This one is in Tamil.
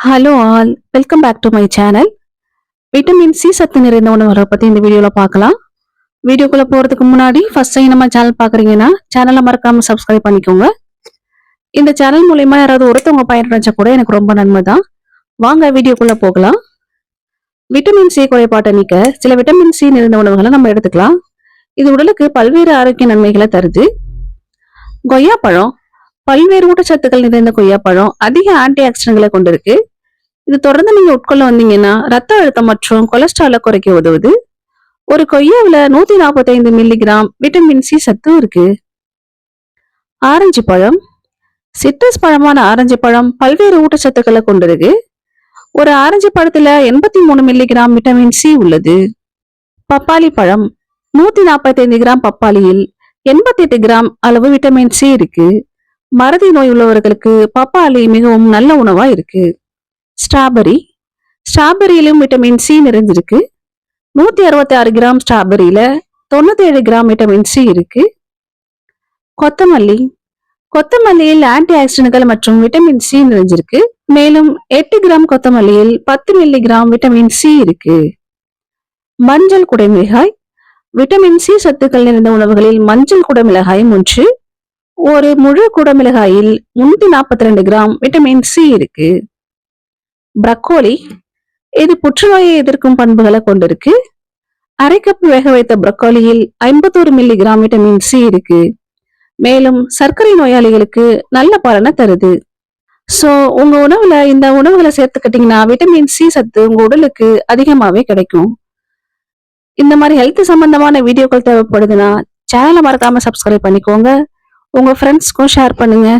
Hello all, welcome back to my channel. Vitamin C சத்து நிறைந்த உணவுகளை பத்தி இந்த வீடியோல பார்க்கலாம். வீடியோக்குள்ள போறதுக்கு முன்னாடி ஃபர்ஸ்ட் டைம் நம்ம சேனல் பாக்குறீங்கன்னா சேனலை மறக்காம சப்ஸ்கிரைப் பண்ணிக்கோங்க. இந்த சேனல் மூலயமா யாராவது ஒருத்தவங்க பயனடைஞ்சா கூட எனக்கு ரொம்ப நன்மை தான். வாங்க வீடியோக்குள்ள போகலாம். விட்டமின் சி குறைபாட்டை நீக்க சில விட்டமின் சி நிறைந்த உணவுகளை நம்ம எடுத்துக்கலாம். இது உடலுக்கு பல்வேறு ஆரோக்கிய நன்மைகளை தருது. கொய்யாப்பழம் பல்வேறு ஊட்டச்சத்துக்கள் நிறைந்த கொய்யாப்பழம் அதிக ஆன்டி ஆக்சிடென்ட்களை கொண்டிருக்கு. இது தொடர்ந்து நீங்க உட்கொள்ள வந்தீங்கன்னா ரத்த அழுத்தம் மற்றும் கொலஸ்ட்ராலை குறைக்க உதவுது. ஒரு கொய்யாவில 145 மில்லிகிராம் விட்டமின் சி சத்து இருக்கு. ஆரஞ்சு பழம் சிட்ரஸ் பழமான ஆரஞ்சு பழம் பல்வேறு ஊட்டச்சத்துக்களை கொண்டிருக்கு. ஒரு ஆரஞ்சு பழத்துல 83 மில்லிகிராம் விட்டமின் சி உள்ளது. பப்பாளி பழம் 145 கிராம் பப்பாளியில் 88 கிராம் அளவு விட்டமின் சி இருக்கு. மறதி நோய் உள்ளவர்களுக்கு பப்பாளி மிகவும் நல்ல உணவா இருக்கு. ஸ்ட்ராபெரியிலும் விட்டமின் சி நிறைஞ்சிருக்கு. 166 கிராம் ஸ்ட்ராபெரியில 97 கிராம் விட்டமின் சி இருக்கு. கொத்தமல்லியில் ஆன்டி ஆக்சிடென்ட்கள் மற்றும் விட்டமின் சி நிறைஞ்சிருக்கு. மேலும் 8 கிராம் கொத்தமல்லியில் 10 மில்லிகிராம் விட்டமின் சி இருக்கு. மஞ்சள் குடைமிளகாய் விட்டமின் சி சத்துக்கள் நிறைந்த உணவுகளில் மஞ்சள் குடைமிளகாய் ஒன்று. ஒரு முழு குடமிளகாயில் 342 கிராம் விட்டமின் சி இருக்கு. பிரக்கோலி இது புற்றுநோயை எதிர்க்கும் பண்புகளை கொண்டிருக்கு. அரை கப் வேக வைத்த பிரக்கோலியில் 51 மில்லிகிராம் விட்டமின் சி இருக்கு. மேலும் சர்க்கரை நோயாளிகளுக்கு நல்ல பலனை தருது. சோ உங்க உணவுல இந்த உணவுகளை சேர்த்துக்கிட்டீங்கன்னா விட்டமின் சி சத்து உங்க உடலுக்கு அதிகமாவே கிடைக்கும். இந்த மாதிரி ஹெல்த் சம்பந்தமான வீடியோக்கள் தேவைப்படுதுன்னா சேனலை மறக்காம சப்ஸ்கிரைப் பண்ணிக்கோங்க. உங்க ஃப்ரெண்ட்ஸ்க்கும் ஷேர் பண்ணுங்க.